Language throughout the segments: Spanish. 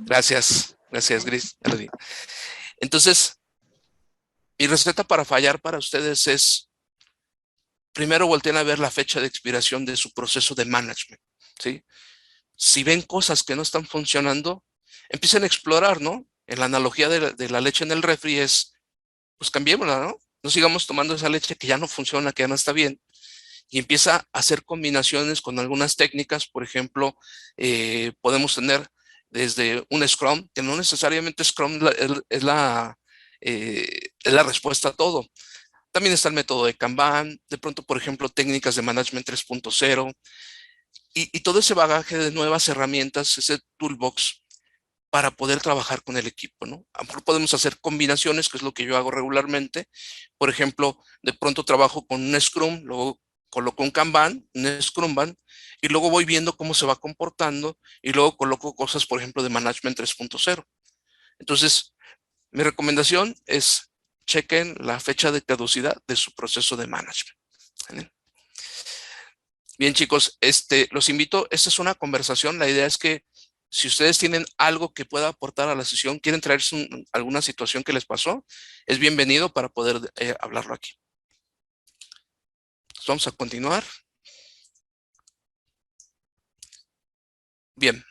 Gracias, Gris. Entonces, mi receta para fallar para ustedes es, primero volteen a ver la fecha de expiración de su proceso de management, ¿sí? Si ven cosas que no están funcionando, empiecen a explorar, ¿no? En la analogía de la leche en el refri es, pues cambiémosla, ¿no? No sigamos tomando esa leche que ya no funciona, que ya no está bien, y empieza a hacer combinaciones con algunas técnicas. Por ejemplo, podemos tener desde un Scrum, que no necesariamente Scrum es la respuesta a todo. También está el método de Kanban, de pronto, por ejemplo, técnicas de Management 3.0 y todo ese bagaje de nuevas herramientas, ese toolbox para poder trabajar con el equipo, ¿no? A lo mejor podemos hacer combinaciones, que es lo que yo hago regularmente. Por ejemplo, de pronto trabajo con un Scrum, luego coloco un Kanban, un Scrumban, y luego voy viendo cómo se va comportando, y luego coloco cosas, por ejemplo, de Management 3.0. Entonces, mi recomendación es chequen la fecha de caducidad de su proceso de management. ¿Vale? Bien, chicos, los invito, esta es una conversación, la idea es que si ustedes tienen algo que pueda aportar a la sesión, quieren traerse alguna situación que les pasó, es bienvenido para poder hablarlo aquí. Entonces, vamos a continuar. Bien,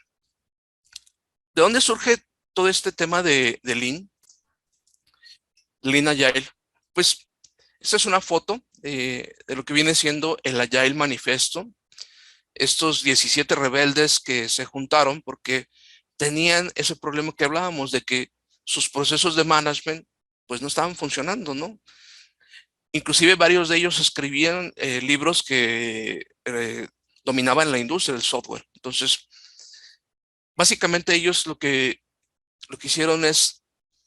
¿de dónde surge todo este tema de Lean? Lean Agile. Pues, esta es una foto de lo que viene siendo el Agile Manifesto. Estos 17 rebeldes que se juntaron porque tenían ese problema que hablábamos de que sus procesos de management pues no estaban funcionando, ¿no? Inclusive varios de ellos escribían libros que dominaban la industria del software. Entonces, básicamente ellos lo que hicieron es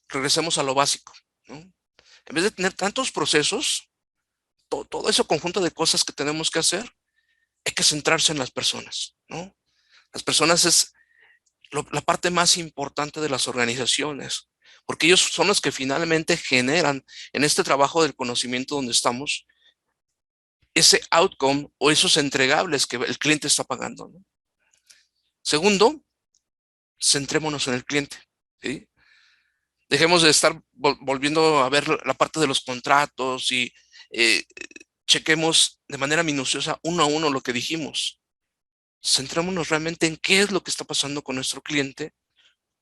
regresemos a lo básico, ¿no? En vez de tener tantos procesos, todo ese conjunto de cosas que tenemos que hacer, hay que centrarse en las personas, ¿no? Las personas es la parte más importante de las organizaciones, porque ellos son los que finalmente generan en este trabajo del conocimiento donde estamos ese outcome o esos entregables que el cliente está pagando, ¿no? Segundo, centrémonos en el cliente, ¿sí? Dejemos de estar volviendo a ver la parte de los contratos y eh, chequemos de manera minuciosa uno a uno lo que dijimos. Centrémonos realmente en qué es lo que está pasando con nuestro cliente,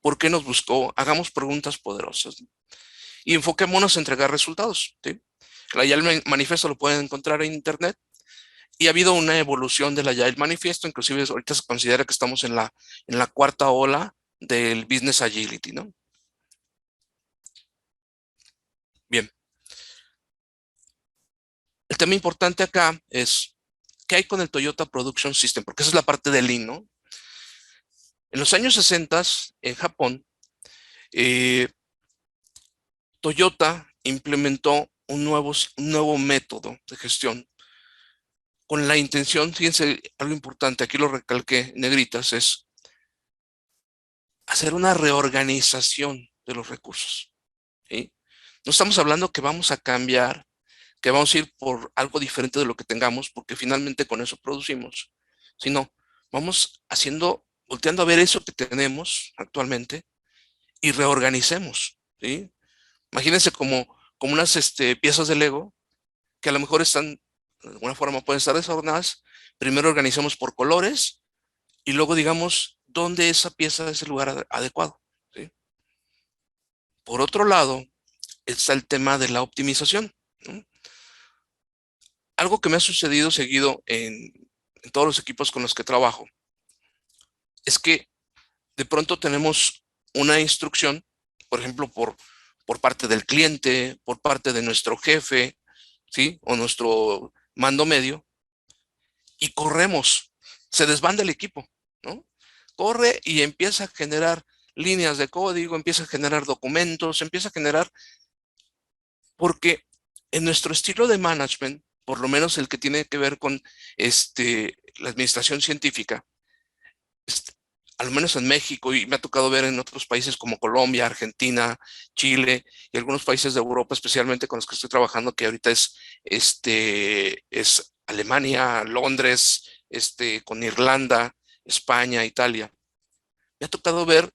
por qué nos buscó, hagamos preguntas poderosas, ¿no? Y enfoquémonos en entregar resultados, ¿sí? El Agile Manifesto lo pueden encontrar en internet y ha habido una evolución del Agile Manifesto, inclusive ahorita se considera que estamos en la cuarta ola del Business Agility, ¿no? Bien, el tema importante acá es, ¿qué hay con el Toyota Production System? Porque esa es la parte del Lean, ¿no? En los años 60 en Japón, eh, Toyota implementó un nuevo método de gestión con la intención, fíjense, algo importante, aquí lo recalqué en negritas, es hacer una reorganización de los recursos, ¿sí? No estamos hablando que vamos a cambiar, que vamos a ir por algo diferente de lo que tengamos, porque finalmente con eso producimos, sino vamos haciendo, volteando a ver eso que tenemos actualmente y reorganicemos, ¿sí? Imagínense como unas piezas de Lego que a lo mejor están, de alguna forma pueden estar desordenadas. Primero organizamos por colores y luego digamos dónde esa pieza es el lugar adecuado, ¿sí? Por otro lado, está el tema de la optimización, ¿no? Algo que me ha sucedido seguido en todos los equipos con los que trabajo es que de pronto tenemos una instrucción, por ejemplo, por parte del cliente, por parte de nuestro jefe, ¿sí? O nuestro mando medio, y corremos, se desbanda el equipo, ¿no? Corre y empieza a generar líneas de código, empieza a generar documentos, empieza a generar, porque en nuestro estilo de management, por lo menos el que tiene que ver con la administración científica, este, al menos en México, y me ha tocado ver en otros países como Colombia, Argentina, Chile y algunos países de Europa, especialmente con los que estoy trabajando, que ahorita es Alemania, Londres, con Irlanda, España, Italia. Me ha tocado ver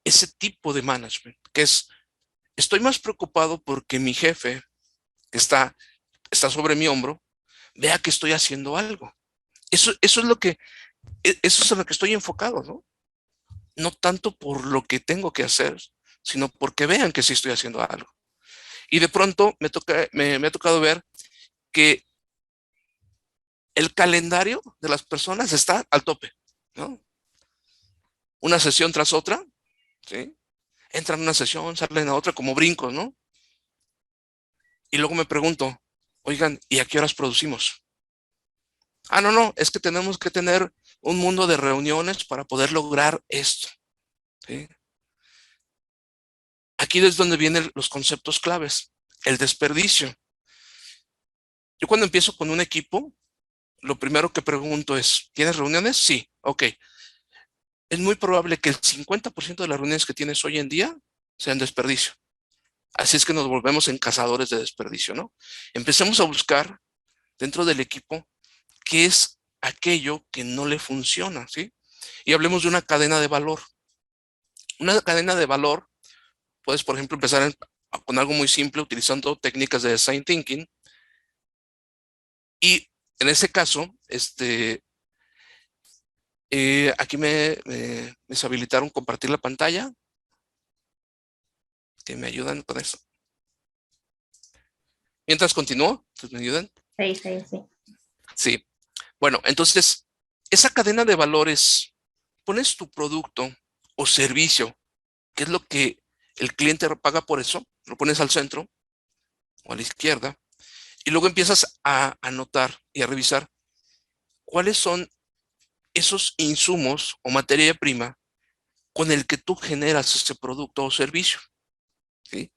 ese tipo de management, que es, estoy más preocupado porque mi jefe, que está sobre mi hombro, vea que estoy haciendo algo. Eso es lo que, eso es en lo que estoy enfocado, ¿no? No tanto por lo que tengo que hacer, sino porque vean que sí estoy haciendo algo. Y de pronto me ha tocado ver que el calendario de las personas está al tope, ¿no? Una sesión tras otra, ¿sí? Entran a una sesión, salen a otra como brincos, ¿no? Y luego me pregunto, oigan, ¿y a qué horas producimos? Ah, no, no, es que tenemos que tener un mundo de reuniones para poder lograr esto, ¿sí? Aquí es donde vienen los conceptos claves, el desperdicio. Yo cuando empiezo con un equipo, lo primero que pregunto es, ¿tienes reuniones? Sí, ok. Es muy probable que el 50% de las reuniones que tienes hoy en día sean desperdicio. Así es que nos volvemos en cazadores de desperdicio, ¿no? Empecemos a buscar dentro del equipo qué es aquello que no le funciona, ¿sí? Y hablemos de una cadena de valor. Una cadena de valor, puedes, por ejemplo, con algo muy simple, utilizando técnicas de design thinking. Y en ese caso, aquí me deshabilitaron compartir la pantalla, que me ayudan con eso. Mientras continúo, pues me ayudan. Sí, sí, sí. Sí. Bueno, entonces, esa cadena de valores, pones tu producto o servicio, que es lo que el cliente paga por eso, lo pones al centro o a la izquierda, y luego empiezas a anotar y a revisar cuáles son esos insumos o materia prima con el que tú generas ese producto o servicio, ¿sí?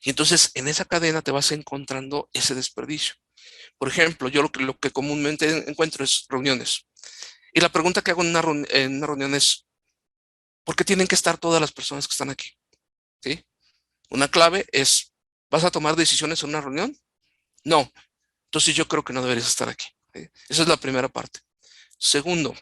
Y entonces en esa cadena te vas encontrando ese desperdicio. Por ejemplo, yo lo que comúnmente encuentro es reuniones. Y la pregunta que hago en una reunión es, ¿por qué tienen que estar todas las personas que están aquí? ¿Sí? Una clave es, ¿vas a tomar decisiones en una reunión? No. Entonces yo creo que no deberías estar aquí, ¿sí? Esa es la primera parte. Segundo,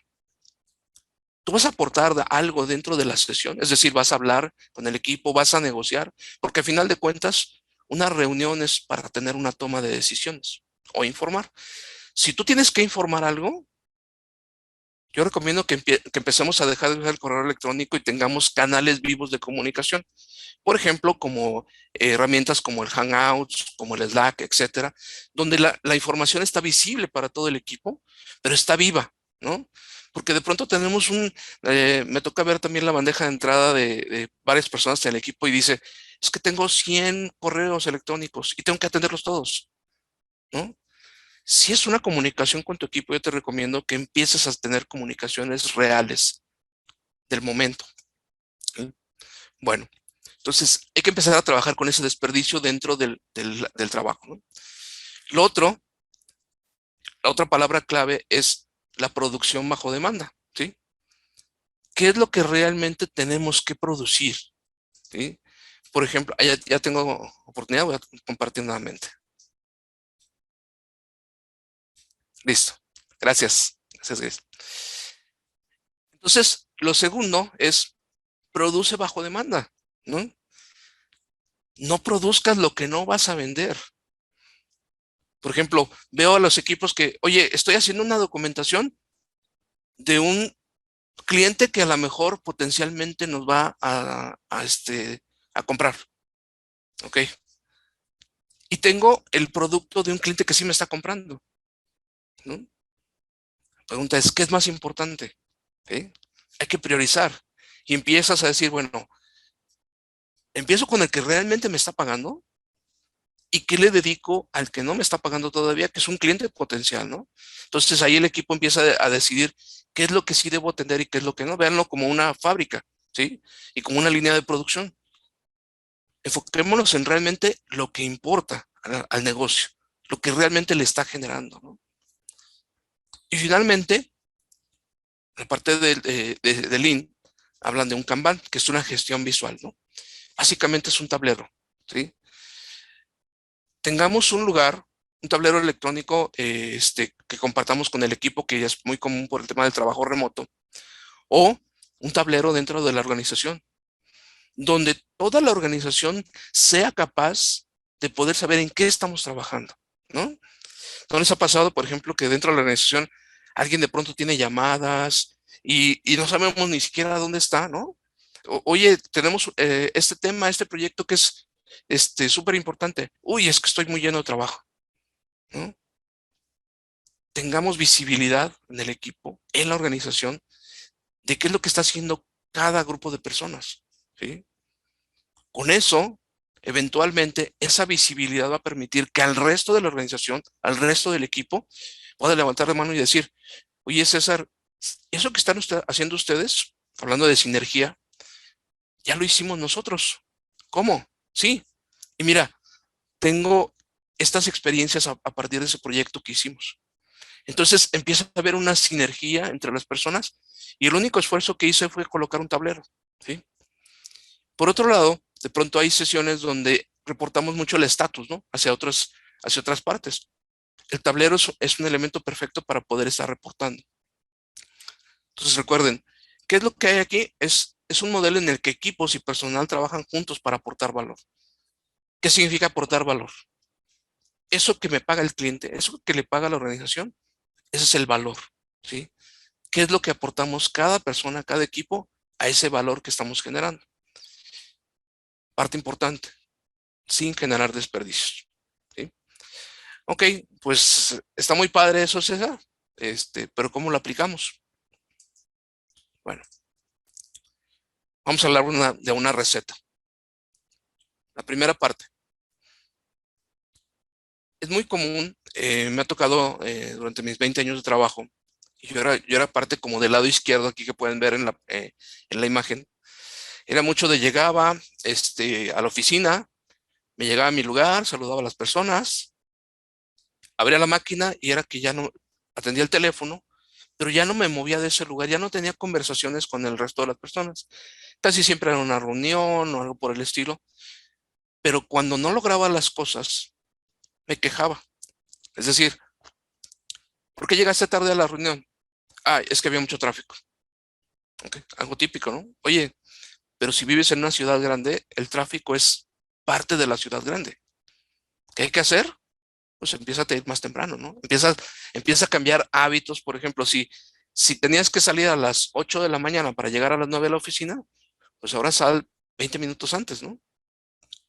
tú vas a aportar algo dentro de la sesión, es decir, vas a hablar con el equipo, vas a negociar, porque al final de cuentas, una reunión es para tener una toma de decisiones o informar. Si tú tienes que informar algo, yo recomiendo que empecemos a dejar de usar el correo electrónico y tengamos canales vivos de comunicación. Por ejemplo, como herramientas como el Hangouts, como el Slack, etcétera, donde la información está visible para todo el equipo, pero está viva, ¿no? Porque de pronto me toca ver también la bandeja de entrada de varias personas del equipo y dice, es que tengo 100 correos electrónicos y tengo que atenderlos todos, ¿no? Si es una comunicación con tu equipo, yo te recomiendo que empieces a tener comunicaciones reales del momento, ¿sí? Bueno, entonces hay que empezar a trabajar con ese desperdicio dentro del trabajo, ¿no? Lo otro, la otra palabra clave es la producción bajo demanda, ¿sí? ¿Qué es lo que realmente tenemos que producir? ¿Sí? Por ejemplo, ya tengo oportunidad, voy a compartir nuevamente. Listo. Gracias. Gracias, Grace. Entonces, lo segundo es produce bajo demanda, ¿no? No produzcas lo que no vas a vender. Por ejemplo, veo a los equipos que, oye, estoy haciendo una documentación de un cliente que a lo mejor potencialmente nos va a comprar, ¿ok? Y tengo el producto de un cliente que sí me está comprando, ¿no? La pregunta es, ¿qué es más importante? ¿Sí? Hay que priorizar. Y empiezas a decir, bueno, empiezo con el que realmente me está pagando y qué le dedico al que no me está pagando todavía, que es un cliente potencial, ¿no? Entonces ahí el equipo empieza a decidir qué es lo que sí debo atender y qué es lo que no. Véanlo como una fábrica, ¿sí? Y como una línea de producción. Enfoquémonos en realmente lo que importa al negocio, lo que realmente le está generando, ¿no? Y finalmente, la parte de Lean, hablan de un Kanban, que es una gestión visual, ¿no? Básicamente es un tablero, ¿sí? Tengamos un lugar, un tablero electrónico que compartamos con el equipo, que ya es muy común por el tema del trabajo remoto, o un tablero dentro de la organización. donde toda la organización sea capaz de poder saber en qué estamos trabajando, ¿no? ¿No les ha pasado, por ejemplo, que dentro de la organización alguien de pronto tiene llamadas y no sabemos ni siquiera dónde está, ¿no? Oye, tenemos este tema, este proyecto que es súper importante. Uy, es que estoy muy lleno de trabajo, ¿no? Tengamos visibilidad en el equipo, en la organización, de qué es lo que está haciendo cada grupo de personas, ¿sí? Con eso, eventualmente, esa visibilidad va a permitir que al resto de la organización, al resto del equipo, pueda levantar la mano y decir, oye, César, eso que están haciendo ustedes, hablando de sinergia, ya lo hicimos nosotros. ¿Cómo? Sí. Y mira, tengo estas experiencias a partir de ese proyecto que hicimos. Entonces empieza a haber una sinergia entre las personas y el único esfuerzo que hice fue colocar un tablero, ¿sí? Por otro lado, de pronto hay sesiones donde reportamos mucho el estatus, ¿no? Hacia otras partes. El tablero es un elemento perfecto para poder estar reportando. Entonces recuerden, ¿qué es lo que hay aquí? Es un modelo en el que equipos y personal trabajan juntos para aportar valor. ¿Qué significa aportar valor? Eso que me paga el cliente, eso que le paga la organización, ese es el valor, ¿sí? ¿Qué es lo que aportamos cada persona, cada equipo a ese valor que estamos generando? Parte importante, sin generar desperdicios, ¿sí? Ok, pues está muy padre eso, César, pero ¿cómo lo aplicamos? Bueno, vamos a hablar de una receta. La primera parte. Es muy común, me ha tocado durante mis 20 años de trabajo, y yo era parte como del lado izquierdo aquí que pueden ver en la imagen. Era mucho de llegaba a la oficina, me llegaba a mi lugar, saludaba a las personas, abría la máquina y era que ya no atendía el teléfono, pero ya no me movía de ese lugar, ya no tenía conversaciones con el resto de las personas. Casi siempre era una reunión o algo por el estilo, pero cuando no lograba las cosas, me quejaba. Es decir, ¿por qué llegaste tarde a la reunión? Ah, es que había mucho tráfico. Okay, algo típico, ¿no? Oye, pero si vives en una ciudad grande, el tráfico es parte de la ciudad grande. ¿Qué hay que hacer? Pues empieza a ir más temprano, ¿no? Empieza a cambiar hábitos. Por ejemplo, si tenías que salir a las 8 de la mañana para llegar a las 9 de la oficina, pues ahora sal 20 minutos antes, ¿no?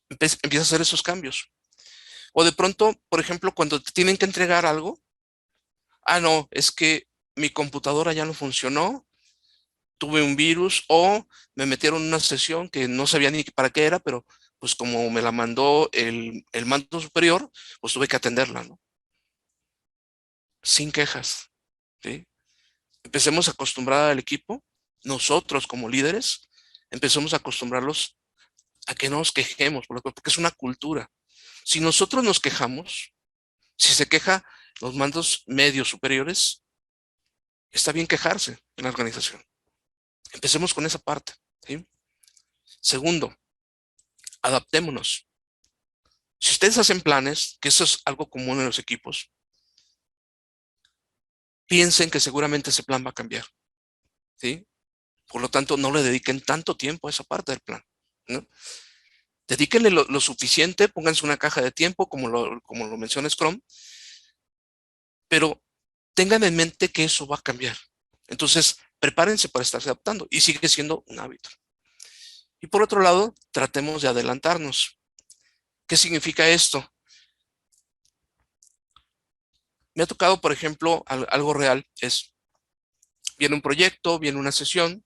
Empieza a hacer esos cambios. O de pronto, por ejemplo, cuando te tienen que entregar algo, ah, no, es que mi computadora ya no funcionó, tuve un virus o me metieron en una sesión que no sabía ni para qué era, pero pues como me la mandó el mando superior, pues tuve que atenderla, ¿no? Sin quejas, ¿sí? Empecemos a acostumbrar al equipo, nosotros como líderes, empecemos a acostumbrarlos a que no nos quejemos, porque es una cultura. Si nosotros nos quejamos, si se queja los mandos medios superiores, está bien quejarse en la organización. Empecemos con esa parte, ¿sí? Segundo, adaptémonos. Si ustedes hacen planes, que eso es algo común en los equipos, piensen que seguramente ese plan va a cambiar, ¿sí? Por lo tanto, no le dediquen tanto tiempo a esa parte del plan, ¿no? Dedíquenle lo suficiente, pónganse una caja de tiempo, como lo menciona Scrum, pero tengan en mente que eso va a cambiar. Entonces, prepárense para estarse adaptando y sigue siendo un hábito. Y por otro lado, tratemos de adelantarnos. ¿Qué significa esto? Me ha tocado, por ejemplo, algo real, viene un proyecto, viene una sesión,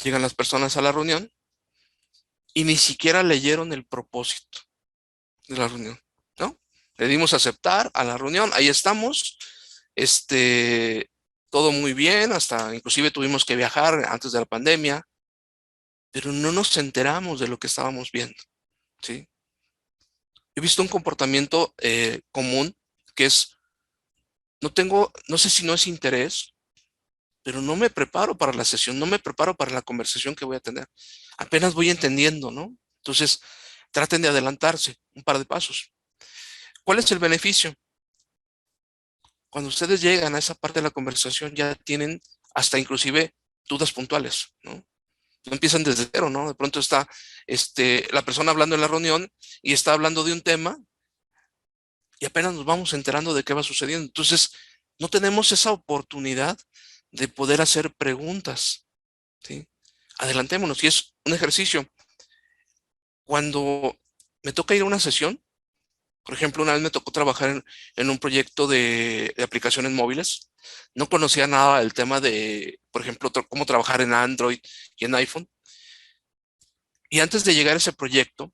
llegan las personas a la reunión y ni siquiera leyeron el propósito de la reunión, ¿no? Le dimos a aceptar a la reunión, ahí estamos, todo muy bien, hasta inclusive tuvimos que viajar antes de la pandemia, pero no nos enteramos de lo que estábamos viendo, ¿sí? He visto un comportamiento común que es, no sé si no es interés, pero no me preparo para la sesión, no me preparo para la conversación que voy a tener. Apenas voy entendiendo, ¿no? Entonces, traten de adelantarse un par de pasos. ¿Cuál es el beneficio? Cuando ustedes llegan a esa parte de la conversación ya tienen hasta inclusive dudas puntuales, ¿no? No empiezan desde cero, ¿no? De pronto está la persona hablando en la reunión y está hablando de un tema y apenas nos vamos enterando de qué va sucediendo. Entonces, no tenemos esa oportunidad de poder hacer preguntas, ¿sí? Adelantémonos. Y es un ejercicio. Cuando me toca ir a una sesión, por ejemplo, una vez me tocó trabajar en un proyecto de aplicaciones móviles. No conocía nada del tema de, por ejemplo, cómo trabajar en Android y en iPhone. Y antes de llegar a ese proyecto,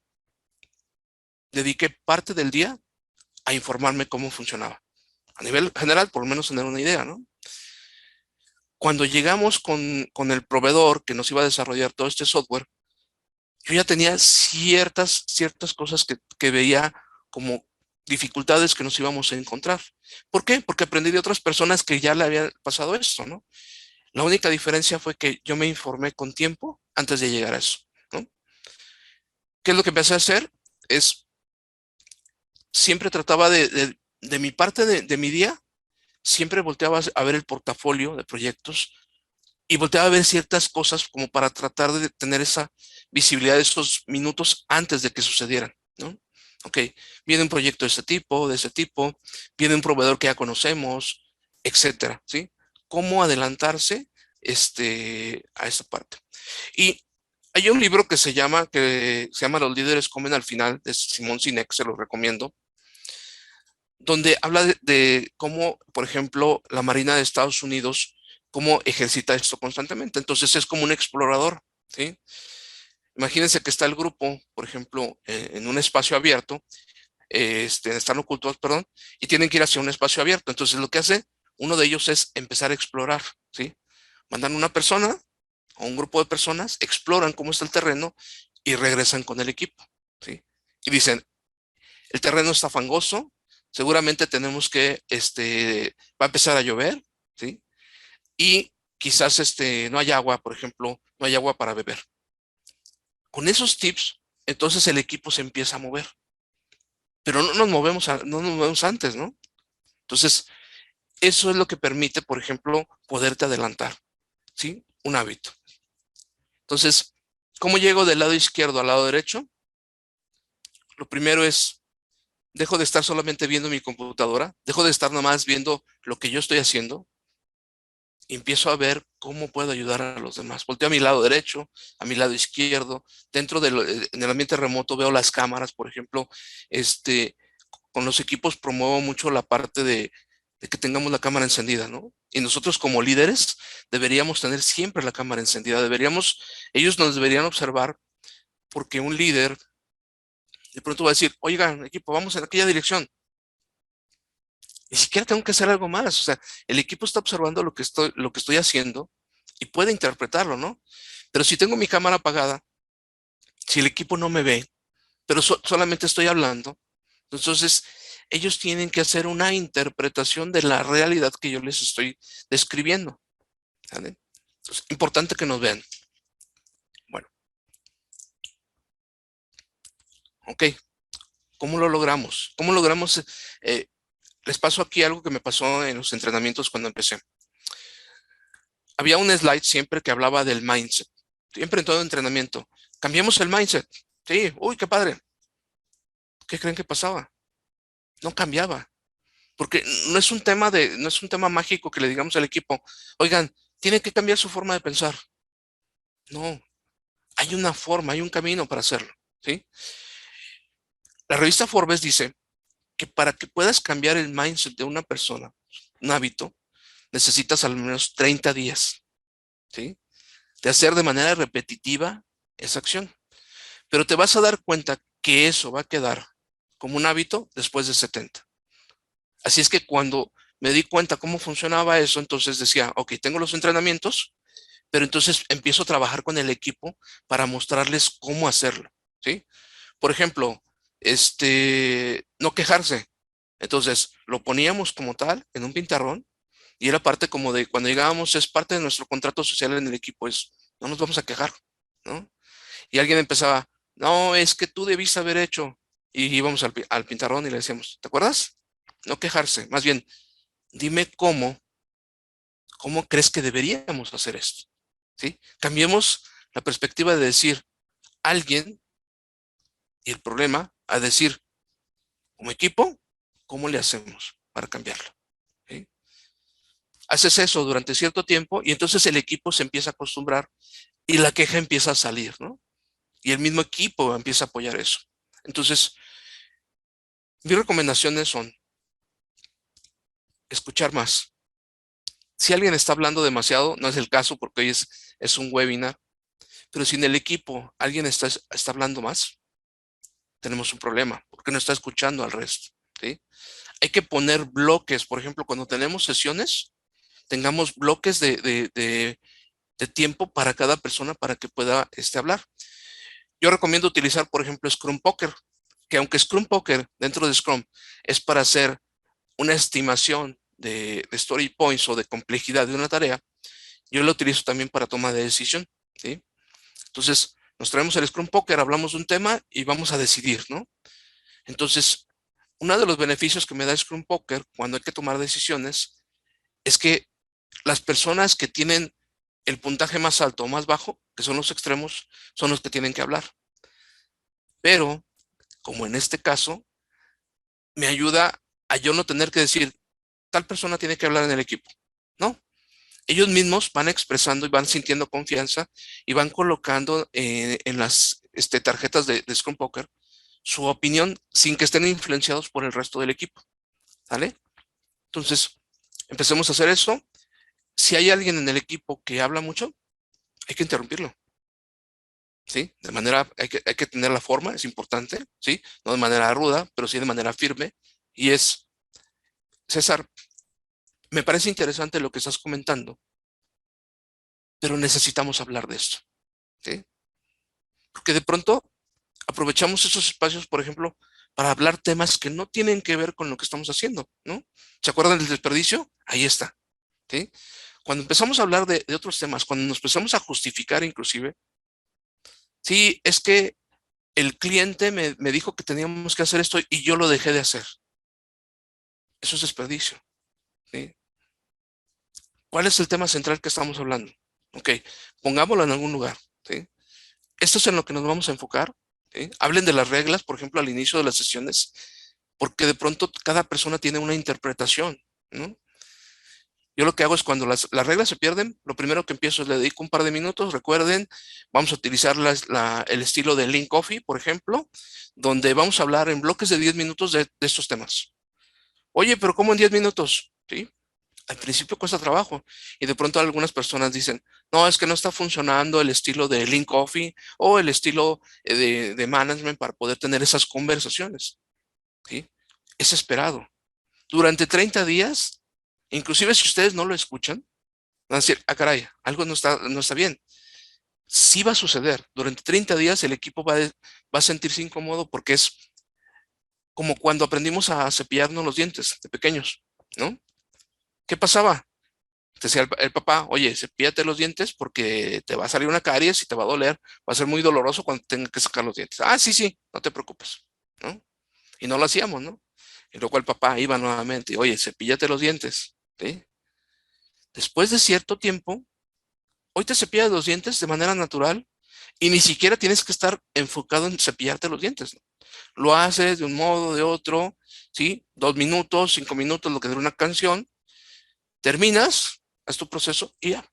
dediqué parte del día a informarme cómo funcionaba. A nivel general, por lo menos tener una idea, ¿no? Cuando llegamos con el proveedor que nos iba a desarrollar todo este software, yo ya tenía ciertas cosas que veía como dificultades que nos íbamos a encontrar. ¿Por qué? Porque aprendí de otras personas que ya le había pasado esto, ¿no? La única diferencia fue que yo me informé con tiempo antes de llegar a eso, ¿no? ¿Qué es lo que empecé a hacer? Es siempre trataba de mi parte de mi día, siempre volteaba a ver el portafolio de proyectos y volteaba a ver ciertas cosas como para tratar de tener esa visibilidad de esos minutos antes de que sucedieran, ¿no? Ok, viene un proyecto de ese tipo, viene un proveedor que ya conocemos, etcétera, ¿sí? ¿Cómo adelantarse a esa parte? Y hay un libro que se llama Los líderes comen al final, de Simón Sinek, se lo recomiendo, donde habla de cómo, por ejemplo, la Marina de Estados Unidos, cómo ejercita esto constantemente. Entonces es como un explorador, ¿sí? Imagínense que está el grupo, por ejemplo, en un espacio abierto, están ocultos, perdón, y tienen que ir hacia un espacio abierto. Entonces lo que hace uno de ellos es empezar a explorar, ¿sí? Mandan una persona o un grupo de personas, exploran cómo está el terreno y regresan con el equipo, ¿sí? Y dicen, el terreno está fangoso, seguramente tenemos va a empezar a llover, ¿sí? Y quizás no hay agua, por ejemplo, no hay agua para beber. Con esos tips, entonces el equipo se empieza a mover, pero no nos movemos antes, ¿no? Entonces, eso es lo que permite, por ejemplo, poderte adelantar, ¿sí? Un hábito. Entonces, ¿cómo llego del lado izquierdo al lado derecho? Lo primero es, dejo de estar solamente viendo mi computadora, dejo de estar nada más viendo lo que yo estoy haciendo, y empiezo a ver cómo puedo ayudar a los demás. Volteo a mi lado derecho, a mi lado izquierdo. En el ambiente remoto veo las cámaras, por ejemplo. Este, con los equipos promuevo mucho la parte de que tengamos la cámara encendida, ¿no? Y nosotros como líderes deberíamos tener siempre la cámara encendida. Ellos nos deberían observar porque un líder de pronto va a decir, oigan, equipo, vamos en aquella dirección. Ni siquiera tengo que hacer algo más. O sea, el equipo está observando lo que estoy haciendo y puede interpretarlo, ¿no? Pero si tengo mi cámara apagada, si el equipo no me ve, pero solamente estoy hablando, entonces ellos tienen que hacer una interpretación de la realidad que yo les estoy describiendo. ¿Vale? Entonces, importante que nos vean. Bueno, ok. ¿Cómo lo logramos? ¿Cómo logramos? eh, Les paso aquí algo que me pasó en los entrenamientos cuando empecé. Había un slide siempre que hablaba del mindset. Siempre en todo entrenamiento. Cambiemos el mindset. Sí, uy, qué padre. ¿Qué creen que pasaba? No cambiaba. Porque no es un tema mágico que le digamos al equipo, oigan, tiene que cambiar su forma de pensar. No, hay una forma, hay un camino para hacerlo. ¿Sí? La revista Forbes dice que para que puedas cambiar el mindset de una persona, un hábito, necesitas al menos 30 días. ¿Sí? De hacer de manera repetitiva esa acción. Pero te vas a dar cuenta que eso va a quedar como un hábito después de 70. Así es que cuando me di cuenta cómo funcionaba eso, entonces decía, ok, tengo los entrenamientos, pero entonces empiezo a trabajar con el equipo para mostrarles cómo hacerlo, ¿sí? Por ejemplo, no quejarse. Entonces, lo poníamos como tal en un pintarrón y era parte como de cuando llegábamos, es parte de nuestro contrato social en el equipo, no nos vamos a quejar, ¿no? Y alguien empezaba, no, es que tú debiste haber hecho. Y íbamos al pintarrón y le decíamos, ¿te acuerdas? No quejarse, más bien, dime cómo crees que deberíamos hacer esto, ¿sí? Cambiemos la perspectiva de decir alguien y el problema a decir como equipo, ¿cómo le hacemos para cambiarlo? ¿Sí? Haces eso durante cierto tiempo y entonces el equipo se empieza a acostumbrar y la queja empieza a salir, ¿no? Y el mismo equipo empieza a apoyar eso. Entonces, mis recomendaciones son escuchar más. Si alguien está hablando demasiado, no es el caso porque hoy es un webinar, pero si en el equipo alguien está hablando más, tenemos un problema porque no está escuchando al resto. ¿Sí? Hay que poner bloques, por ejemplo, cuando tenemos sesiones, tengamos bloques de tiempo para cada persona para que pueda hablar. Yo recomiendo utilizar, por ejemplo, Scrum Poker, que aunque Scrum Poker dentro de Scrum es para hacer una estimación de story points o de complejidad de una tarea, yo lo utilizo también para toma de decisión. ¿Sí? Entonces, nos traemos el Scrum Poker, hablamos de un tema y vamos a decidir, ¿no? Entonces, uno de los beneficios que me da Scrum Poker cuando hay que tomar decisiones es que las personas que tienen el puntaje más alto o más bajo, que son los extremos, son los que tienen que hablar. Pero, como en este caso, me ayuda a yo no tener que decir, tal persona tiene que hablar en el equipo. No, ellos mismos van expresando y van sintiendo confianza y van colocando en las tarjetas de Scrum Poker su opinión sin que estén influenciados por el resto del equipo. ¿Vale? Entonces, empecemos a hacer eso. Si hay alguien en el equipo que habla mucho, hay que interrumpirlo. ¿Sí? De manera, hay que tener la forma, es importante, ¿sí? No de manera ruda, pero sí de manera firme. Y es, César, me parece interesante lo que estás comentando, pero necesitamos hablar de esto, ¿sí? Porque de pronto aprovechamos esos espacios, por ejemplo, para hablar temas que no tienen que ver con lo que estamos haciendo, ¿no? ¿Se acuerdan del desperdicio? Ahí está, ¿sí? Cuando empezamos a hablar de otros temas, cuando nos empezamos a justificar inclusive, sí, es que el cliente me dijo que teníamos que hacer esto y yo lo dejé de hacer. Eso es desperdicio, ¿sí? ¿Cuál es el tema central que estamos hablando? Ok, pongámoslo en algún lugar, ¿sí? Esto es en lo que nos vamos a enfocar, ¿sí? Hablen de las reglas, por ejemplo, al inicio de las sesiones, porque de pronto cada persona tiene una interpretación, ¿no? Yo lo que hago es cuando las reglas se pierden, lo primero que empiezo es le dedico un par de minutos, recuerden, vamos a utilizar el estilo de Lean Coffee, por ejemplo, donde vamos a hablar en bloques de 10 minutos de estos temas. Oye, pero ¿cómo en 10 minutos? ¿Sí? Al principio cuesta trabajo y de pronto algunas personas dicen, no, es que no está funcionando el estilo de Lean Coffee o el estilo de management para poder tener esas conversaciones. ¿Sí? Es esperado. Durante 30 días, inclusive si ustedes no lo escuchan, van a decir, ah, caray, algo no está bien. Sí va a suceder. Durante 30 días el equipo va a sentirse incómodo porque es como cuando aprendimos a cepillarnos los dientes de pequeños, ¿no? ¿Qué pasaba? Te decía el papá, oye, cepíllate los dientes porque te va a salir una caries y te va a doler, va a ser muy doloroso cuando tenga que sacar los dientes. Ah, sí, sí, no te preocupes, ¿no? Y no lo hacíamos, ¿no? Y luego el papá iba nuevamente, oye, cepíllate los dientes, ¿sí? Después de cierto tiempo, hoy te cepillas los dientes de manera natural y ni siquiera tienes que estar enfocado en cepillarte los dientes, ¿no? Lo haces de un modo, de otro, ¿sí? 2 minutos, 5 minutos, lo que dura una canción, terminas, haz tu proceso y ya,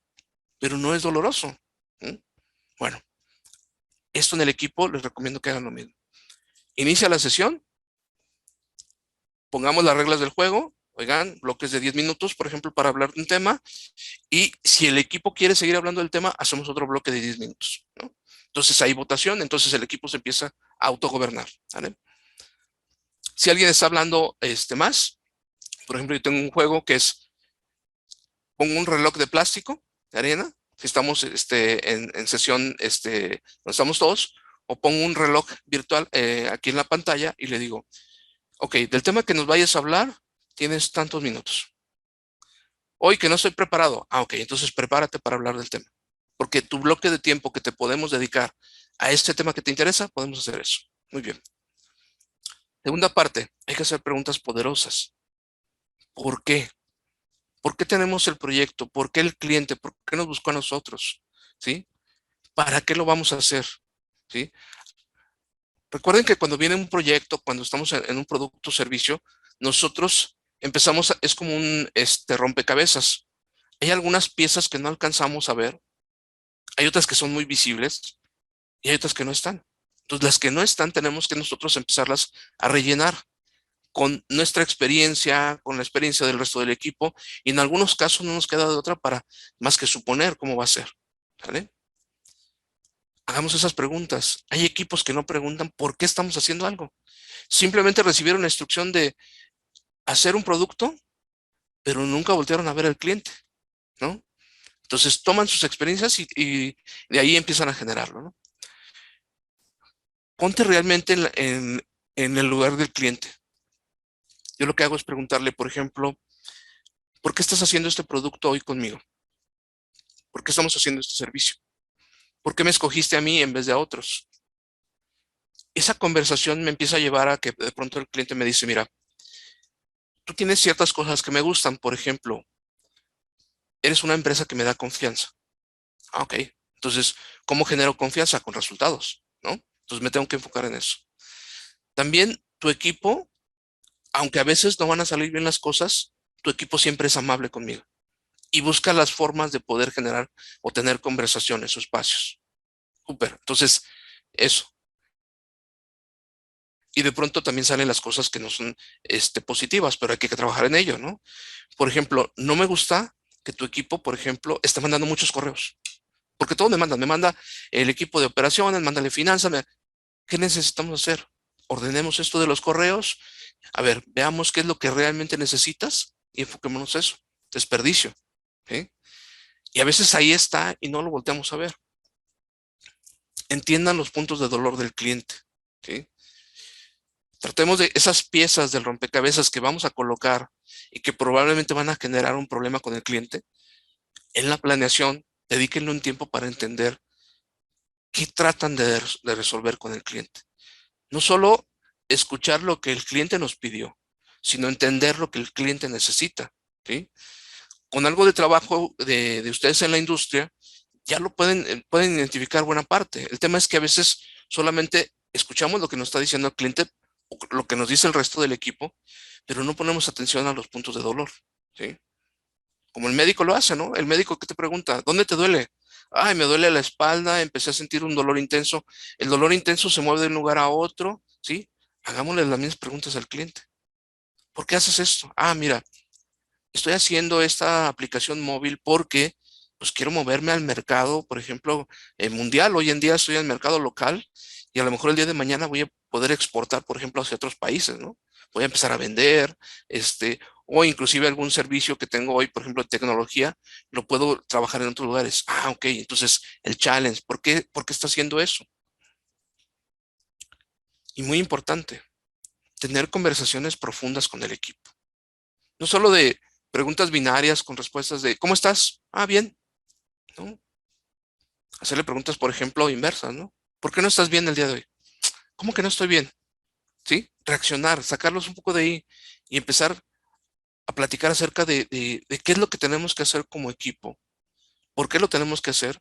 pero no es doloroso. ¿Sí? Bueno, esto en el equipo les recomiendo que hagan lo mismo. Inicia la sesión, pongamos las reglas del juego, oigan, bloques de 10 minutos, por ejemplo, para hablar de un tema, y si el equipo quiere seguir hablando del tema, hacemos otro bloque de 10 minutos, ¿no? Entonces hay votación, entonces el equipo se empieza a autogobernar, ¿vale? Si alguien está hablando más, por ejemplo, yo tengo un juego que es, pongo un reloj de plástico, de arena, si estamos en sesión donde estamos todos, o pongo un reloj virtual aquí en la pantalla y le digo, ok, del tema que nos vayas a hablar, tienes tantos minutos. Hoy que no estoy preparado, ah, ok, entonces prepárate para hablar del tema. Porque tu bloque de tiempo que te podemos dedicar a este tema que te interesa, podemos hacer eso. Muy bien. Segunda parte, hay que hacer preguntas poderosas. ¿Por qué? ¿Por qué tenemos el proyecto? ¿Por qué el cliente? ¿Por qué nos buscó a nosotros? ¿Sí? ¿Para qué lo vamos a hacer? ¿Sí? Recuerden que cuando viene un proyecto, cuando estamos en un producto o servicio, nosotros empezamos, es como un rompecabezas. Hay algunas piezas que no alcanzamos a ver, hay otras que son muy visibles y hay otras que no están. Entonces, las que no están tenemos que nosotros empezarlas a rellenar con nuestra experiencia, con la experiencia del resto del equipo, y en algunos casos no nos queda de otra para más que suponer cómo va a ser. ¿Vale? Hagamos esas preguntas. Hay equipos que no preguntan por qué estamos haciendo algo. Simplemente recibieron la instrucción de hacer un producto, pero nunca voltearon a ver al cliente, ¿no? Entonces toman sus experiencias y de ahí empiezan a generarlo, ¿no? Ponte realmente en el lugar del cliente. Yo lo que hago es preguntarle, por ejemplo, ¿por qué estás haciendo este producto hoy conmigo? ¿Por qué estamos haciendo este servicio? ¿Por qué me escogiste a mí en vez de a otros? Esa conversación me empieza a llevar a que de pronto el cliente me dice, mira, tú tienes ciertas cosas que me gustan, por ejemplo, eres una empresa que me da confianza. Ah, ok. Entonces, ¿cómo genero confianza? Con resultados, ¿no? Entonces me tengo que enfocar en eso. También tu equipo, aunque a veces no van a salir bien las cosas, tu equipo siempre es amable conmigo y busca las formas de poder generar o tener conversaciones o espacios. Súper. Entonces, eso. Y de pronto también salen las cosas que no son positivas, pero hay que trabajar en ello, ¿no? Por ejemplo, no me gusta que tu equipo, por ejemplo, esté mandando muchos correos, porque todo me manda el equipo de operaciones, mándale finanzas, ¿qué necesitamos hacer? Ordenemos esto de los correos, a ver, veamos qué es lo que realmente necesitas y enfoquémonos en eso, desperdicio, ¿sí? Y a veces ahí está y no lo volteamos a ver. Entiendan los puntos de dolor del cliente, ¿sí? Tratemos de esas piezas del rompecabezas que vamos a colocar y que probablemente van a generar un problema con el cliente. En la planeación, dedíquenle un tiempo para entender qué tratan de resolver con el cliente. No solo escuchar lo que el cliente nos pidió, sino entender lo que el cliente necesita, ¿sí? Con algo de trabajo de ustedes en la industria, ya lo pueden identificar buena parte. El tema es que a veces solamente escuchamos lo que nos está diciendo el cliente, o lo que nos dice el resto del equipo, pero no ponemos atención a los puntos de dolor, ¿sí? Como el médico lo hace, ¿no? El médico que te pregunta, ¿dónde te duele? Ay, me duele la espalda, empecé a sentir un dolor intenso. El dolor intenso se mueve de un lugar a otro, ¿sí? Hagámosle las mismas preguntas al cliente. ¿Por qué haces esto? Ah, mira, estoy haciendo esta aplicación móvil porque pues quiero moverme al mercado, por ejemplo, mundial. Hoy en día estoy en el mercado local y a lo mejor el día de mañana voy a poder exportar, por ejemplo, hacia otros países, ¿no? Voy a empezar a vender, o inclusive algún servicio que tengo hoy, por ejemplo, de tecnología, lo puedo trabajar en otros lugares. Ah, ok, entonces el challenge, ¿por qué está haciendo eso? Y muy importante, tener conversaciones profundas con el equipo. No solo de preguntas binarias con respuestas de ¿cómo estás? Ah, bien, ¿no? Hacerle preguntas, por ejemplo, inversas, ¿no? ¿Por qué no estás bien el día de hoy? ¿Cómo que no estoy bien? ¿Sí? Reaccionar, sacarlos un poco de ahí y empezar a platicar acerca de qué es lo que tenemos que hacer como equipo, por qué lo tenemos que hacer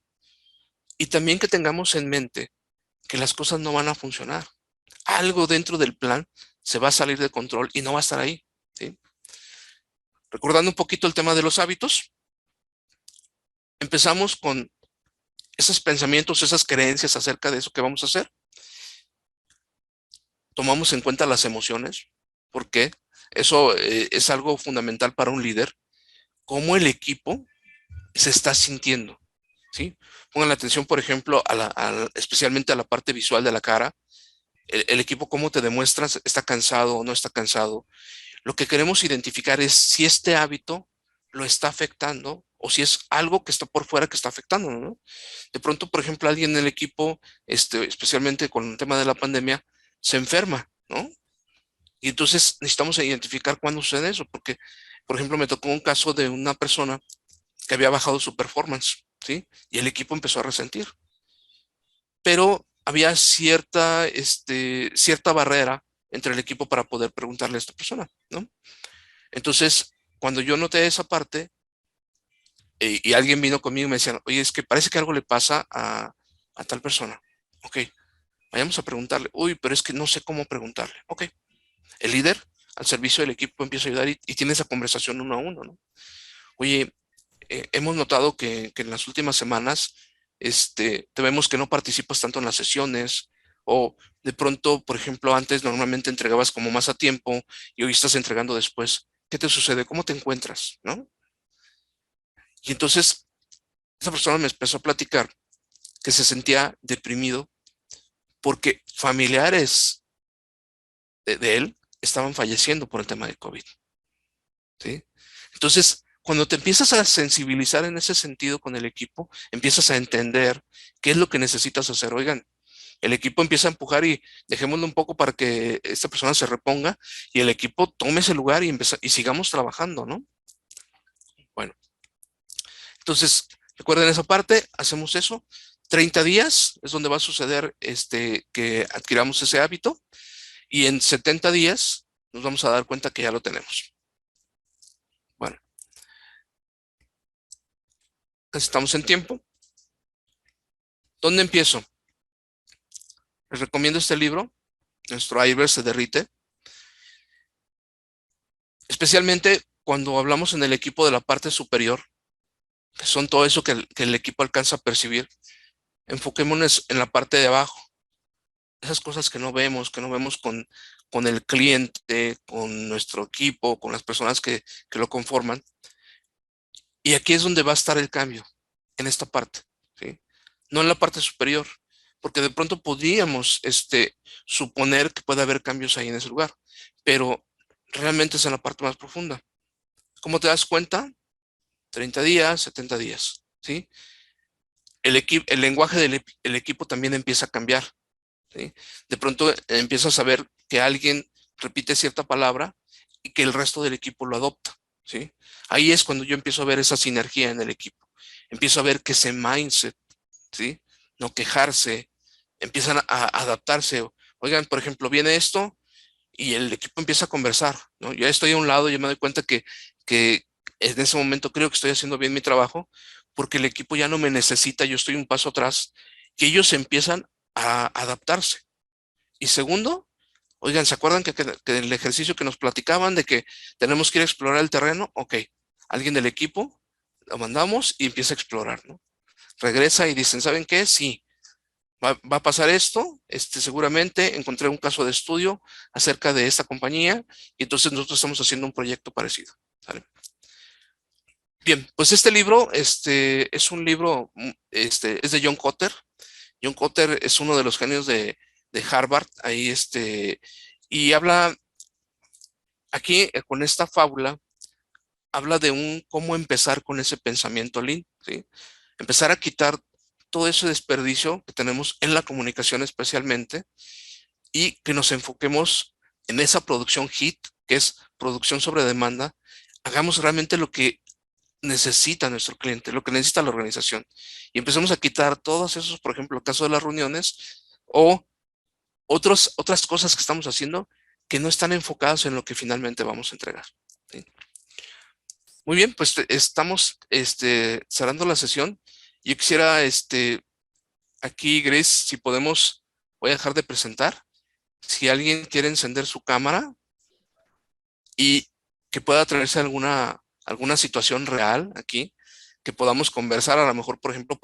y también que tengamos en mente que las cosas no van a funcionar. Algo dentro del plan se va a salir de control y no va a estar ahí, ¿sí? Recordando un poquito el tema de los hábitos, empezamos con esos pensamientos, esas creencias acerca de eso que vamos a hacer. Tomamos en cuenta las emociones, porque eso es algo fundamental para un líder, cómo el equipo se está sintiendo, ¿sí? Pongan la atención, por ejemplo, especialmente a la parte visual de la cara, el equipo cómo te demuestras, está cansado o no está cansado. Lo que queremos identificar es si este hábito lo está afectando o si es algo que está por fuera que está afectando, ¿no? De pronto, por ejemplo, alguien en el equipo, especialmente con el tema de la pandemia, se enferma, ¿no? Y entonces necesitamos identificar cuándo sucede eso, porque, por ejemplo, me tocó un caso de una persona que había bajado su performance, ¿sí? Y el equipo empezó a resentir. Pero había cierta barrera entre el equipo para poder preguntarle a esta persona, ¿no? Entonces, cuando yo noté esa parte y alguien vino conmigo y me decía, oye, es que parece que algo le pasa a tal persona. Ok, vayamos a preguntarle. Uy, pero es que no sé cómo preguntarle. Ok, el líder al servicio del equipo empieza a ayudar y tiene esa conversación uno a uno, ¿no? Oye, hemos notado que en las últimas semanas te vemos que no participas tanto en las sesiones o de pronto, por ejemplo, antes normalmente entregabas como más a tiempo y hoy estás entregando después. ¿Qué te sucede? ¿Cómo te encuentras? ¿No? Y entonces esa persona me empezó a platicar que se sentía deprimido porque familiares de él estaban falleciendo por el tema de COVID. ¿Sí? Entonces, cuando te empiezas a sensibilizar en ese sentido con el equipo, empiezas a entender qué es lo que necesitas hacer. Oigan, el equipo empieza a empujar y dejémoslo un poco para que esta persona se reponga y el equipo tome ese lugar y sigamos trabajando, ¿no? Bueno, entonces, recuerden esa parte, hacemos eso. 30 días es donde va a suceder que adquiramos ese hábito y en 70 días nos vamos a dar cuenta que ya lo tenemos. Bueno, estamos en tiempo. ¿Dónde empiezo? Les recomiendo este libro, Nuestro iceberg se derrite, especialmente cuando hablamos en el equipo de la parte superior, que son todo eso que el equipo alcanza a percibir. Enfoquémonos en la parte de abajo, esas cosas que no vemos con el cliente, con nuestro equipo, con las personas que lo conforman. Y aquí es donde va a estar el cambio, en esta parte, ¿sí? No en la parte superior, porque de pronto podríamos suponer que puede haber cambios ahí en ese lugar, pero realmente es en la parte más profunda. ¿Cómo te das cuenta? 30 días, 70 días, ¿sí? El lenguaje el equipo también empieza a cambiar, ¿sí? De pronto empiezas a ver que alguien repite cierta palabra y que el resto del equipo lo adopta, ¿sí? Ahí es cuando yo empiezo a ver esa sinergia en el equipo. Empiezo a ver que ese mindset, ¿sí? No quejarse, empiezan a adaptarse. Oigan, por ejemplo, viene esto y el equipo empieza a conversar, ¿no? Yo estoy a un lado, yo me doy cuenta que en ese momento creo que estoy haciendo bien mi trabajo porque el equipo ya no me necesita, yo estoy un paso atrás, que ellos empiezan a adaptarse. Y segundo, oigan, ¿se acuerdan que el ejercicio que nos platicaban de que tenemos que ir a explorar el terreno? Ok, alguien del equipo lo mandamos y empieza a explorar, ¿no? Regresa y dicen, ¿saben qué? Sí, va a pasar esto, seguramente encontré un caso de estudio acerca de esta compañía y entonces nosotros estamos haciendo un proyecto parecido, ¿sale? Bien, pues este libro, es un libro, es de John Kotter. John Kotter es uno de los genios de Harvard, ahí y habla aquí con esta fábula, habla de cómo empezar con ese pensamiento lean, ¿sí? Empezar a quitar todo ese desperdicio que tenemos en la comunicación especialmente y que nos enfoquemos en esa producción HIT, que es producción sobre demanda, hagamos realmente lo que necesita nuestro cliente, lo que necesita la organización y empecemos a quitar todos esos, por ejemplo, el caso de las reuniones o otras cosas que estamos haciendo que no están enfocadas en lo que finalmente vamos a entregar, ¿sí? Muy bien, pues estamos cerrando la sesión. Yo quisiera aquí, Grace, si podemos, voy a dejar de presentar. Si alguien quiere encender su cámara y que pueda traerse alguna situación real aquí, que podamos conversar a lo mejor, por ejemplo,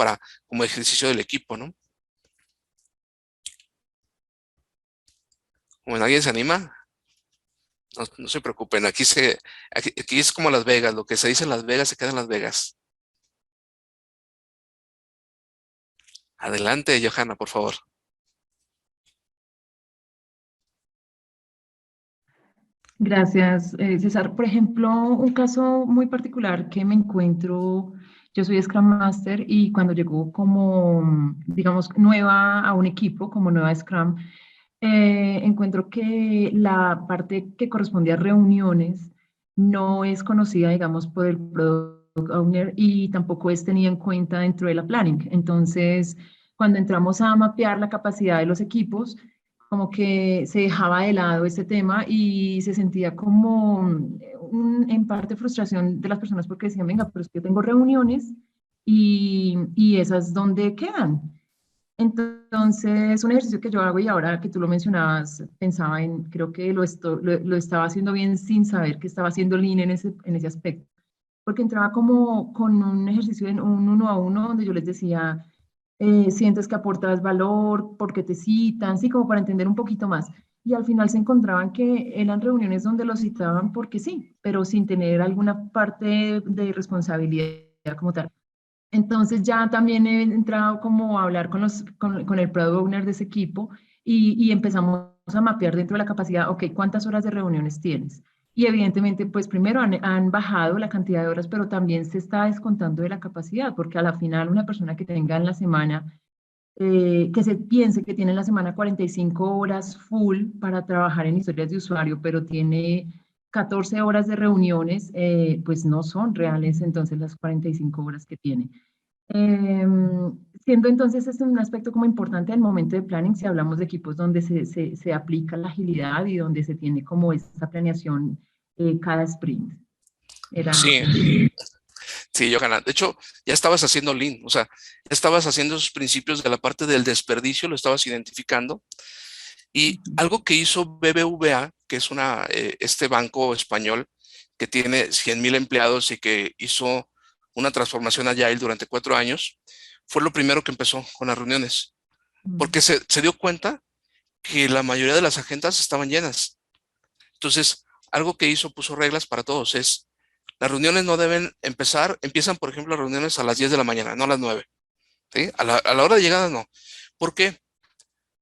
como ejercicio del equipo, ¿no? Bueno, ¿alguien se anima? No, no se preocupen, aquí es como Las Vegas, lo que se dice en Las Vegas se queda en Las Vegas. Adelante, Johanna, por favor. Gracias, César. Por ejemplo, un caso muy particular que me encuentro, yo soy Scrum Master y cuando llegó como, digamos, nueva a un equipo, como nueva Scrum, encuentro que la parte que corresponde a reuniones no es conocida, digamos, por el Product Owner y tampoco es tenida en cuenta dentro de la planning. Entonces, cuando entramos a mapear la capacidad de los equipos, como que se dejaba de lado este tema y se sentía como en parte frustración de las personas porque decían, venga, pero es que yo tengo reuniones y esas dónde quedan. Entonces, un ejercicio que yo hago y ahora que tú lo mencionabas, pensaba en, creo que lo estaba haciendo bien sin saber que estaba haciendo lean en ese aspecto, porque entraba como con un ejercicio en un uno a uno donde yo les decía, sientes que aportas valor, porque te citan, sí, como para entender un poquito más. Y al final se encontraban que eran reuniones donde los citaban porque sí, pero sin tener alguna parte de responsabilidad como tal. Entonces ya también he entrado como a hablar con el product owner de ese equipo y empezamos a mapear dentro de la capacidad, ok, ¿cuántas horas de reuniones tienes? Y evidentemente, pues primero han bajado la cantidad de horas, pero también se está descontando de la capacidad, porque a la final una persona que tenga en la semana, que se piense que tiene en la semana 45 horas full para trabajar en historias de usuario, pero tiene 14 horas de reuniones, pues no son reales entonces las 45 horas que tiene. Siendo entonces este un aspecto como importante al momento de planning, si hablamos de equipos donde se aplica la agilidad y donde se tiene como esta planeación cada sprint. Era, Sí, sí, Johanna. De hecho, ya estabas haciendo Lean, o sea, ya estabas haciendo esos principios de la parte del desperdicio, lo estabas identificando. Y algo que hizo BBVA, que es este banco español que tiene 100,000 empleados y que hizo una transformación agile durante 4 años, fue lo primero que empezó con las reuniones, porque se dio cuenta que la mayoría de las agendas estaban llenas. Entonces, algo que hizo, puso reglas para todos, es las reuniones no deben empiezan, por ejemplo, las reuniones a las 10 de la mañana, no a las 9, ¿sí? A la hora de llegada no. ¿Por qué?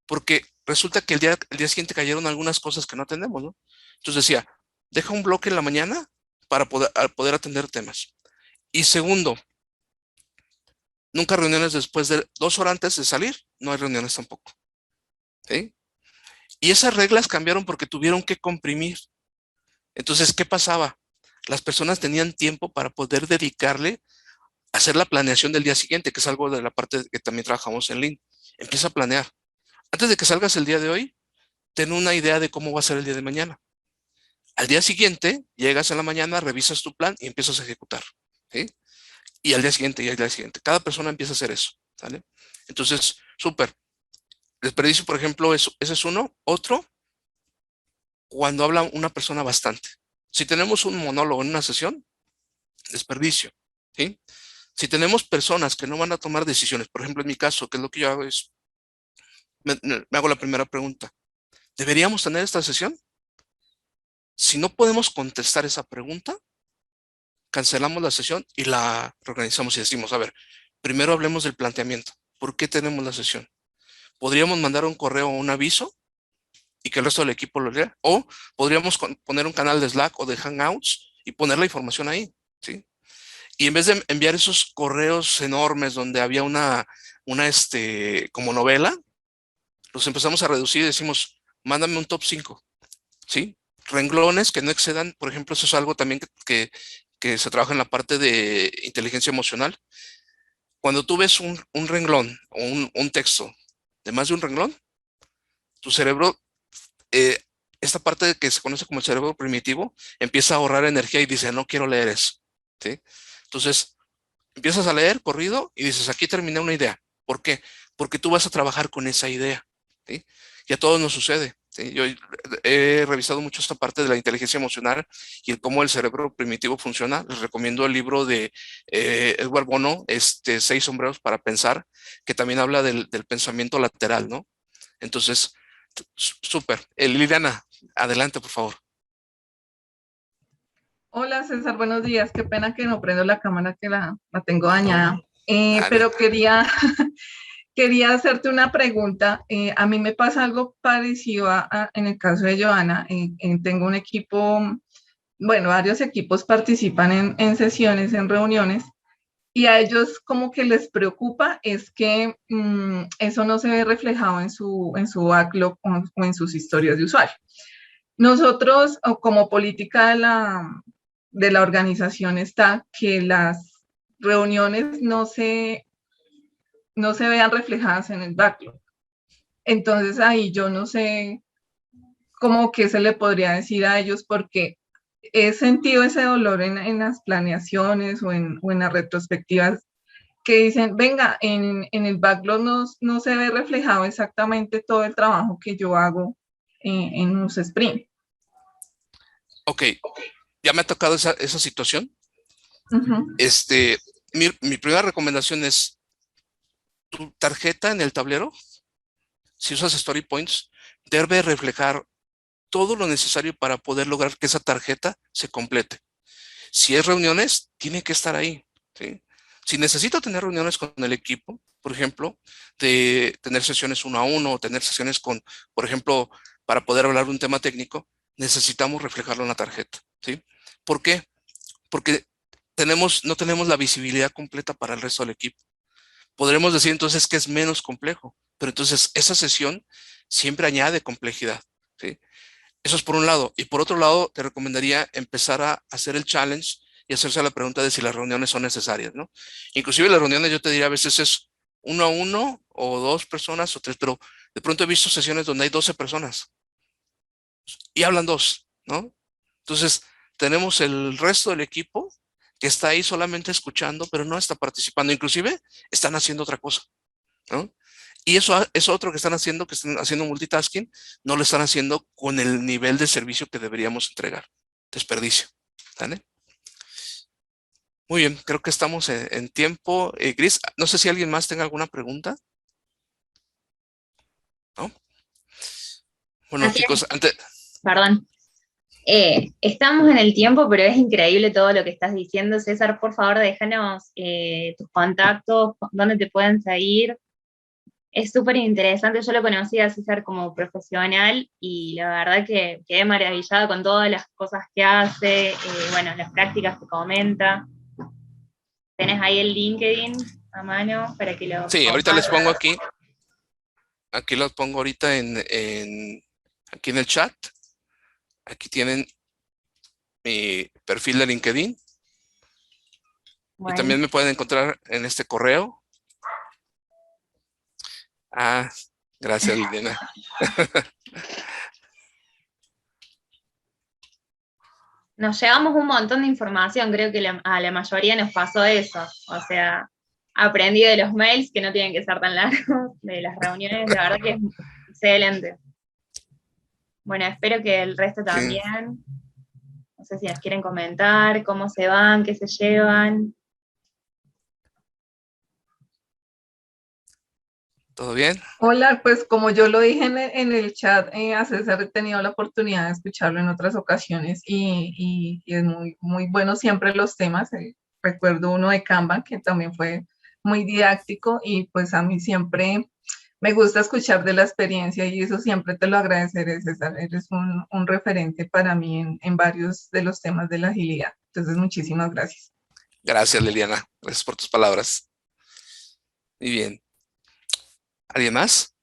Porque resulta que el día siguiente cayeron algunas cosas que no atendemos, ¿no? Entonces decía, deja un bloque en la mañana para poder atender temas. Y segundo, nunca reuniones después de 2 horas antes de salir, no hay reuniones tampoco, ¿sí? Y esas reglas cambiaron porque tuvieron que comprimir. Entonces, ¿qué pasaba? Las personas tenían tiempo para poder dedicarle a hacer la planeación del día siguiente, que es algo de la parte que también trabajamos en Lean. Empieza a planear. Antes de que salgas el día de hoy, ten una idea de cómo va a ser el día de mañana. Al día siguiente, llegas en la mañana, revisas tu plan y empiezas a ejecutar, ¿sí? Y al día siguiente, y al día siguiente. Cada persona empieza a hacer eso, ¿vale? Entonces, súper. Desperdicio, por ejemplo, ese es uno. Otro, cuando habla una persona bastante. Si tenemos un monólogo en una sesión, desperdicio, ¿sí? Si tenemos personas que no van a tomar decisiones, por ejemplo, en mi caso, que es lo que yo hago es, me hago la primera pregunta. ¿Deberíamos tener esta sesión? Si no podemos contestar esa pregunta, cancelamos la sesión y la reorganizamos y decimos, a ver, primero hablemos del planteamiento. ¿Por qué tenemos la sesión? Podríamos mandar un correo o un aviso y que el resto del equipo lo lea. O podríamos poner un canal de Slack o de Hangouts y poner la información ahí, ¿sí? Y en vez de enviar esos correos enormes donde había como novela, los empezamos a reducir y decimos, mándame un top 5, ¿sí? Renglones que no excedan, por ejemplo, eso es algo también que se trabaja en la parte de inteligencia emocional. Cuando tú ves un renglón o un texto de más de un renglón, tu cerebro, eh, esta parte que se conoce como el cerebro primitivo, empieza a ahorrar energía y dice, no quiero leer eso, ¿sí? Entonces, empiezas a leer corrido y dices, aquí terminé una idea. ¿Por qué? Porque tú vas a trabajar con esa idea, ¿sí? Y a todos nos sucede, ¿sí? Yo he revisado mucho esta parte de la inteligencia emocional y el cómo el cerebro primitivo funciona. Les recomiendo el libro de Edward Bono, Seis sombreros para pensar, que también habla del pensamiento lateral, ¿no? Entonces, súper. Liliana, adelante, por favor. Hola César, buenos días. Qué pena que no prendo la cámara, que la tengo dañada. Dale. Pero quería hacerte una pregunta. A mí me pasa algo parecido en el caso de Joana. Tengo un equipo, bueno, varios equipos participan en sesiones, en reuniones, y a ellos como que les preocupa es que eso no se ve reflejado en su backlog o en sus historias de usuario. Nosotros, o como política de la organización, está que las reuniones no se vean reflejadas en el backlog. Entonces ahí yo no sé cómo que se le podría decir a ellos, porque he sentido ese dolor en las planeaciones o en las retrospectivas, que dicen, venga, en el backlog no se ve reflejado exactamente todo el trabajo que yo hago en un sprint. Ok, ya me ha tocado esa situación. Uh-huh. Mi primera recomendación es tu tarjeta en el tablero, si usas Story Points, debe reflejar todo lo necesario para poder lograr que esa tarjeta se complete. Si es reuniones, tiene que estar ahí, ¿sí? Si necesito tener reuniones con el equipo, por ejemplo, de tener sesiones 1-a-1 o tener sesiones con, por ejemplo, para poder hablar de un tema técnico, necesitamos reflejarlo en la tarjeta, ¿sí? ¿Por qué? Porque no tenemos la visibilidad completa para el resto del equipo. Podremos decir entonces que es menos complejo, pero entonces esa sesión siempre añade complejidad, ¿sí? Eso es por un lado. Y por otro lado, te recomendaría empezar a hacer el challenge y hacerse la pregunta de si las reuniones son necesarias, ¿no? Inclusive las reuniones, yo te diría, a veces es 1-a-1 o 2 personas o 3, pero de pronto he visto sesiones donde hay 12 personas y hablan 2, ¿no? Entonces, tenemos el resto del equipo que está ahí solamente escuchando, pero no está participando. Inclusive, están haciendo otra cosa, ¿no? Y eso otro que están haciendo multitasking, no lo están haciendo con el nivel de servicio que deberíamos entregar. Desperdicio. ¿Vale? Muy bien, creo que estamos en tiempo. Gris, no sé si alguien más tenga alguna pregunta. ¿No? Bueno, Así chicos, es, perdón. Estamos en el tiempo, pero es increíble todo lo que estás diciendo. César, por favor, déjanos tus contactos, dónde te pueden seguir. Es súper interesante, yo lo conocí a César como profesional y la verdad que quedé maravillada con todas las cosas que hace, bueno, las prácticas que comenta. Tenés ahí el LinkedIn a mano para que lo sí, ahorita les compartas. pongo aquí los pongo ahorita aquí en el chat. Aquí tienen mi perfil de LinkedIn. Bueno. Y también me pueden encontrar en este correo. Gracias, Liliana. Nos llevamos un montón de información, creo que a la mayoría nos pasó eso. O sea, aprendí de los mails que no tienen que ser tan largos, de las reuniones, la verdad que es excelente. Bueno, espero que el resto también. Sí. No sé si nos quieren comentar cómo se van, qué se llevan. ¿Todo bien? Hola, pues como yo lo dije en el chat, a César he tenido la oportunidad de escucharlo en otras ocasiones y es muy, muy bueno siempre los temas. Recuerdo uno de Kanban que también fue muy didáctico y pues a mí siempre me gusta escuchar de la experiencia y eso siempre te lo agradeceré, César. Eres un referente para mí en varios de los temas de la agilidad. Entonces, muchísimas gracias. Gracias, Liliana. Gracias por tus palabras. Muy bien. ¿Alguien más?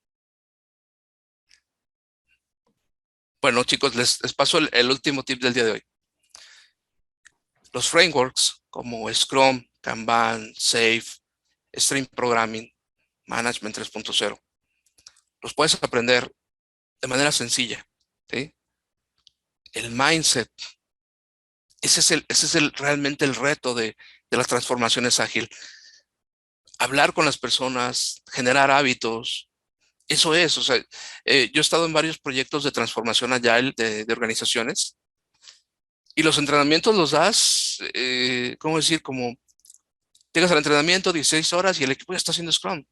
Bueno, chicos, les paso el último tip del día de hoy. Los frameworks como Scrum, Kanban, Safe, Stream Programming, Management 3.0, los puedes aprender de manera sencilla, ¿sí? El mindset, ese es realmente el reto de las transformaciones ágil. Hablar con las personas, generar hábitos, eso es. O sea, yo he estado en varios proyectos de transformación agile de organizaciones y los entrenamientos los das, ¿cómo decir? Como llegas al entrenamiento 16 horas y el equipo ya está haciendo Scrum.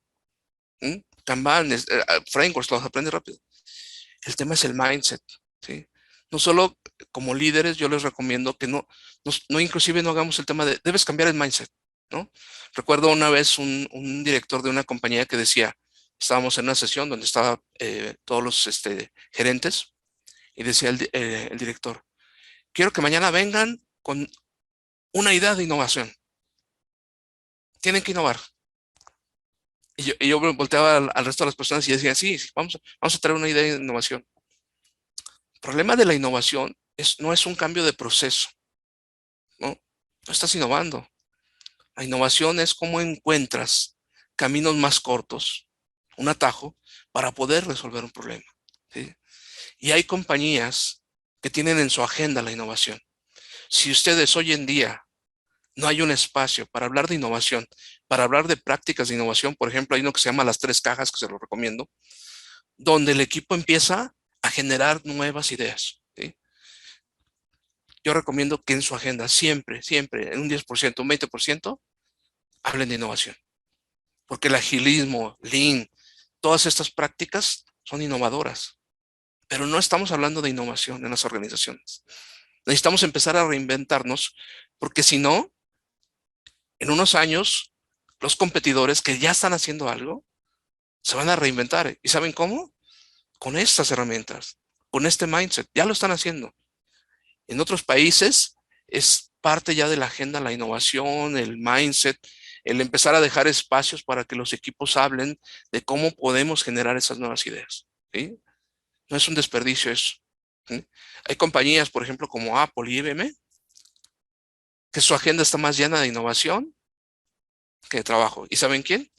Kanban, frameworks, los aprendes rápido. El tema es el mindset, ¿sí? No solo como líderes, yo les recomiendo que no inclusive no hagamos el tema de, debes cambiar el mindset, ¿no? Recuerdo una vez un director de una compañía que decía, estábamos en una sesión donde estaban todos los gerentes y decía el director, quiero que mañana vengan con una idea de innovación. Tienen que innovar. Y yo volteaba al resto de las personas y decía, sí, vamos a traer una idea de innovación. El problema de la innovación no es un cambio de proceso, ¿no? No estás innovando. La innovación es cómo encuentras caminos más cortos, un atajo, para poder resolver un problema, ¿sí? Y hay compañías que tienen en su agenda la innovación. Si ustedes hoy en día no hay un espacio para hablar de innovación, para hablar de prácticas de innovación. Por ejemplo, hay uno que se llama las 3 cajas, que se lo recomiendo, donde el equipo empieza a generar nuevas ideas, ¿sí? Yo recomiendo que en su agenda siempre, en un 10%, un 20%, hablen de innovación. Porque el agilismo, Lean, todas estas prácticas son innovadoras. Pero no estamos hablando de innovación en las organizaciones. Necesitamos empezar a reinventarnos, porque si no, en unos años, los competidores que ya están haciendo algo, se van a reinventar. ¿Y saben cómo? Con estas herramientas, con este mindset. Ya lo están haciendo. En otros países es parte ya de la agenda la innovación, el mindset, el empezar a dejar espacios para que los equipos hablen de cómo podemos generar esas nuevas ideas, ¿sí? No es un desperdicio eso, ¿sí? Hay compañías, por ejemplo, como Apple y IBM, que su agenda está más llena de innovación que de trabajo. ¿Y saben quién?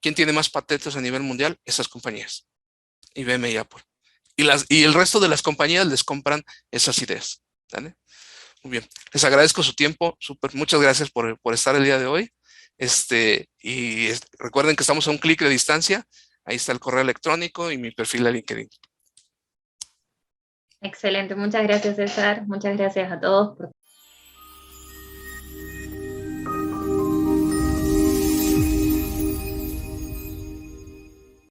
¿Quién tiene más patentes a nivel mundial? Esas compañías, IBM y Apple. Y el resto de las compañías les compran esas ideas, ¿vale? Muy bien, les agradezco su tiempo, muchas gracias por estar el día de hoy. Recuerden que estamos a un clic de distancia, ahí está el correo electrónico y mi perfil de LinkedIn. Excelente, muchas gracias César, muchas gracias a todos por